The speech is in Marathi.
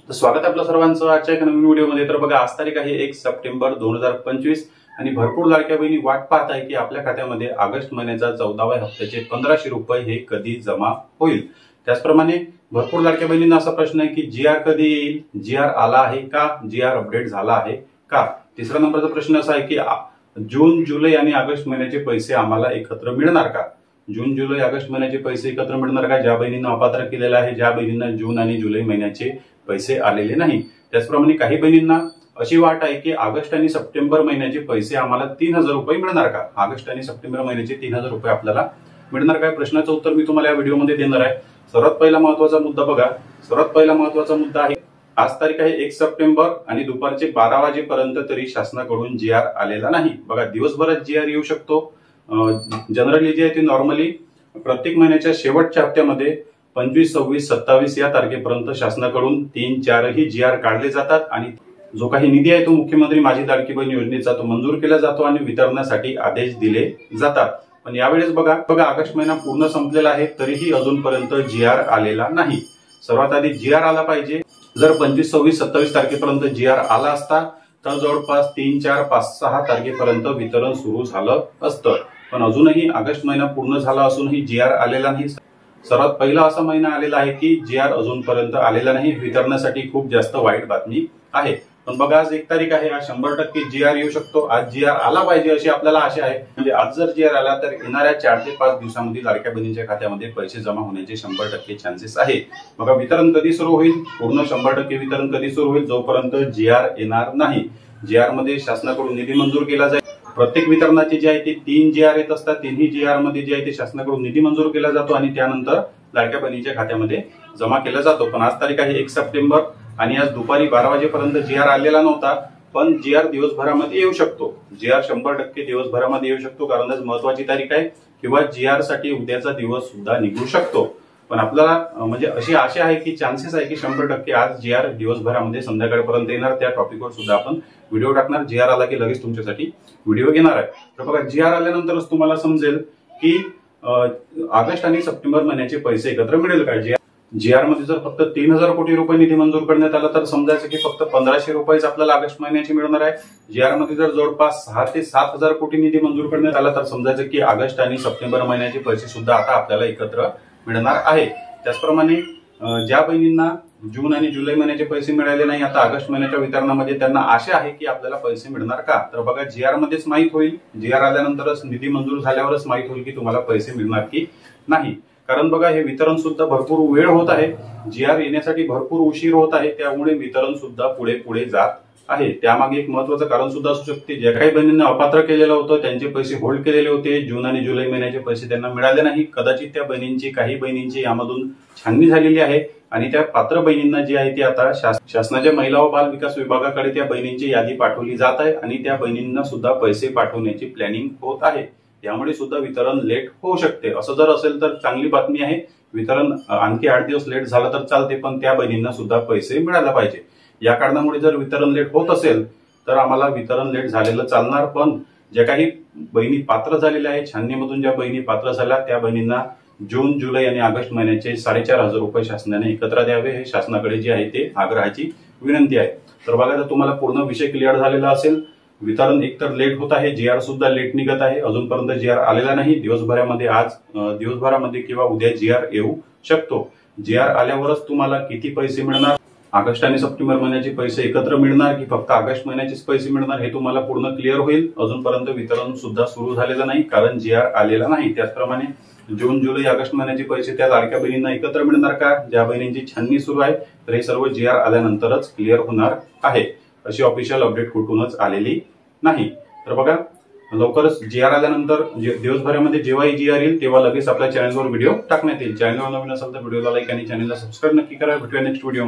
तर स्वागत आहे आपल्या सर्वांचं आजच्या एका नवीन व्हिडिओमध्ये। तर बघा, आज तारीख आहे 1 सप्टेंबर 2025 आणि भरपूर लाडक्या बहिणी वाट पाहत आहे की आपल्या खात्यामध्ये ऑगस्ट महिन्याचा 14व्या हप्त्याचे 1500 रुपये हे कधी जमा होईल। त्याचप्रमाणे भरपूर लाडक्या बहिणींना असा प्रश्न आहे की जीआर कधी येईल, जीआर आला आहे का, जीआर अपडेट झाला आहे का। तिसरा नंबरचा प्रश्न असा आहे की जून, जुलै आणि ऑगस्ट महिन्याचे पैसे आम्हाला एकत्र मिळणार का। जून, जुलै, ऑगस्ट महिन्याचे पैसे एकत्र मिळणार का। ज्या बहिणींना अपात्र केलेला आहे, ज्या बहिणींना जून आणि जुलै महिन्याचे पैसे आलेले नाही। त्याचप्रमाणे काही बहिणींना अशी वाट आहे की ऑगस्ट आणि सप्टेंबर महिन्याचे पैसे आम्हाला 3000 रुपये मिळणार का। ऑगस्ट आणि सप्टेंबर महिन्याचे 3000 रुपये आपल्याला मिळणार का, प्रश्नाचं उत्तर मी तुम्हाला या व्हिडिओमध्ये देणार आहे। सर्वात पहिला महत्त्वाचा मुद्दा बघा, सर्वात पहिला महत्त्वाचा मुद्दा आहे आज तारीख आहे 1 सप्टेंबर आणि दुपारचे 12 वाजेपर्यंत तरी शासनाकडून जीआर आलेला नाही। बघा, दिवसभरात जीआर येऊ शकतो। जनरली जे आहे ते नॉर्मली प्रत्येक महिन्याच्या शेवटच्या हप्त्यामध्ये 25, 26, 27 या तारखेपर्यंत शासनाकडून 3, 4 ही जीआर काढले जातात आणि जो काही निधी आहे तो मुख्यमंत्री माझी लाडकी बहीण योजनेचा तो मंजूर केला जातो आणि वितरणासाठी आदेश दिले जातात। पण यावेळेस बघा ऑगस्ट महिना पूर्ण संपलेला आहे तरीही अजूनपर्यंत जीआर आलेला नाही। सर्वात आधी जीआर आला पाहिजे। जर 25, 26, 27 तारखेपर्यंत जीआर आला असता तर जवळपास 3, 4, 5, 6 तारखेपर्यंत वितरण सुरू झालं असतं। पण अजूनही ऑगस्ट महिना पूर्ण झाला असूनही जीआर आलेला नाही। सर्वात पहिला असा महिना आलेला आहे की जीआर अजूनपर्यंत आलेला नाही। वितरणासाठी खूप जास्त वाईट बातमी आहे। पण बघा, आज 1 तारीख आहे, आज 100% जीआर येऊ शकतो। आज जीआर आला पाहिजे अशी आपल्याला आशा आहे। म्हणजे आज जर जीआर आला तर येणाऱ्या 4 ते 5 दिवसांमध्ये लाडक्या बहिणींच्या खात्यामध्ये पैसे जमा होण्याचे 100% चान्सेस आहे। बघा, वितरण कधी सुरू होईल, पूर्ण 100% वितरण कधी सुरू होईल, जोपर्यंत जीआर येणार नाही। जीआर मध्ये शासनाकडून निधी मंजूर केला जाईल। प्रत्येक वितरणाची जी आहे ती 3 जीआर येत असतात। 3ही जीआर मध्ये जे आहे ते शासनाकडून निधी मंजूर केला जातो आणि त्यानंतर लाडक्या बहिणीच्या खात्यामध्ये जमा केला जातो। पण आज तारीख आहे 1 सप्टेंबर आणि आज दुपारी 12 वाजेपर्यंत जीआर आलेला नव्हता। पण जीआर दिवसभरामध्ये येऊ शकतो। जीआर 100% दिवसभरामध्ये येऊ शकतो, कारण आज महत्वाची तारीख आहे, किंवा जीआर साठी उद्याचा दिवस सुद्धा निघू शकतो। पण आपल्याला म्हणजे अशी आशा आहे की चान्सेस आहे की 100% आज जीआर दिवसभरामध्ये संध्याकाळपर्यंत येणार। त्या टॉपिकवर सुद्धा आपण व्हिडिओ टाकणार। जीआर आला की लगेच तुमच्यासाठी व्हिडिओ घेणार आहे। तर बघा, जीआर आल्यानंतरच तुम्हाला समजेल की ऑगस्ट आणि सप्टेंबर महिन्याचे पैसे एकत्र मिळेल का। जीआर मध्ये जर फक्त 3000 कोटी रुपये निधी मंजूर करण्यात आला तर समजायचं की फक्त 1500 रुपयेच आपल्याला ऑगस्ट महिन्याचे मिळणार आहे। जीआर मध्ये जर जवळपास 6 ते 7000 कोटी निधी मंजूर करण्यात आला तर समजायचं की ऑगस्ट आणि सप्टेंबर महिन्याचे पैसे सुद्धा आता आपल्याला एकत्र मिळणार आहे। त्याचप्रमाणे ज्या बहिणींना जून आणि जुलै महिन्याचे पैसे मिळाले नाही, आता ऑगस्ट महिन्याच्या वितरणामध्ये त्यांना आशा आहे की आपल्याला पैसे मिळणार का। तर बघा, जीआर मध्येच माहित होईल, जीआर आल्यानंतरच निधी मंजूर झाल्यावरच माहित होईल की तुम्हाला पैसे मिळणार की नाही। कारण बघा, हे वितरण सुद्धा भरपूर वेळ होत आहे, जीआर येण्यासाठी भरपूर उशीर होत आहे, त्यामुळे वितरण सुद्धा पुढे पुढे जात आहे। त्यामागे एक महत्वाचं कारण सुद्धा असू शकते। ज्या काही बहिणींना अपात्र केलेलं होतं त्यांचे पैसे होल्ड केलेले होते, जून आणि जुलै महिन्याचे पैसे त्यांना मिळाले नाही। कदाचित त्या बहिणींची, काही बहिणींची यामधून छाननी झालेली आहे आणि त्या पात्र बहिणींना जी आहे ती आता शासनाच्या महिला व बाल विकास विभागाकडे त्या बहिणींची यादी पाठवली जात आहे आणि त्या बहिणींना सुद्धा पैसे पाठवण्याची प्लॅनिंग होत आहे। यामुळे सुद्धा वितरण लेट होऊ शकते। असं जर असेल तर चांगली बातमी आहे, वितरण आणखी 8 दिवस लेट झालं तर चालते, पण त्या बहिणींना सुद्धा पैसे मिळायला पाहिजे। या कारणामुळे जर वितरण लेट होत असेल तर आम्हाला वितरण लेट झालेलं चालणार। पण ज्या काही बहिणी पात्र झालेल्या आहेत, छाननीमधून ज्या बहिणी पात्र झाल्या त्या बहिणींना जून, जुलै आणि ऑगस्ट महिन्याचे 4500 रुपये शासनाने एकत्र द्यावे, हे शासनाकडे जे आहे ते आग्रहाची विनंती आहे। तर बघा, जर तुम्हाला पूर्ण विषय क्लिअर झालेला असेल, वितरण एकतर लेट होत आहे, जीआर सुद्धा लेट निघत आहे, अजूनपर्यंत जीआर आलेला नाही। दिवसभरामध्ये आज दिवसभरामध्ये किंवा उद्या जीआर येऊ शकतो। जीआर आल्यावरच तुम्हाला किती पैसे मिळणार, ऑगस्ट आणि सप्टेंबर महिन्याचे पैसे एकत्र मिळणार की फक्त ऑगस्ट महिन्याचेच पैसे मिळणार, हे तुम्हाला पूर्ण क्लिअर होईल। अजूनपर्यंत वितरण सुद्धा सुरू झालेलं नाही, कारण जीआर आलेला नाही। त्याचप्रमाणे जून, जुलै, ऑगस्ट महिन्याचे पैसे त्या लाडक्या बहिणींना एकत्र मिळणार का, ज्या बहिणींची छाननी सुरू आहे, तर हे सर्व जीआर आल्यानंतरच क्लिअर होणार आहे। अशी ऑफिशियल अपडेट कुठूनच आलेली नाही। तर बघा, लवकरच जीआर आल्यानंतर दिवसभरामध्ये जेव्हाही जीआर येईल तेव्हा लगेच आपल्या चॅनलवर व्हिडिओ टाकण्यात येईल। चॅनलवर नवीन असेल तर व्हिडिओला लाईक आणि चॅनलला सबस्क्राईब नक्की करा। भेटूया नेक्स्ट व्हिडिओ।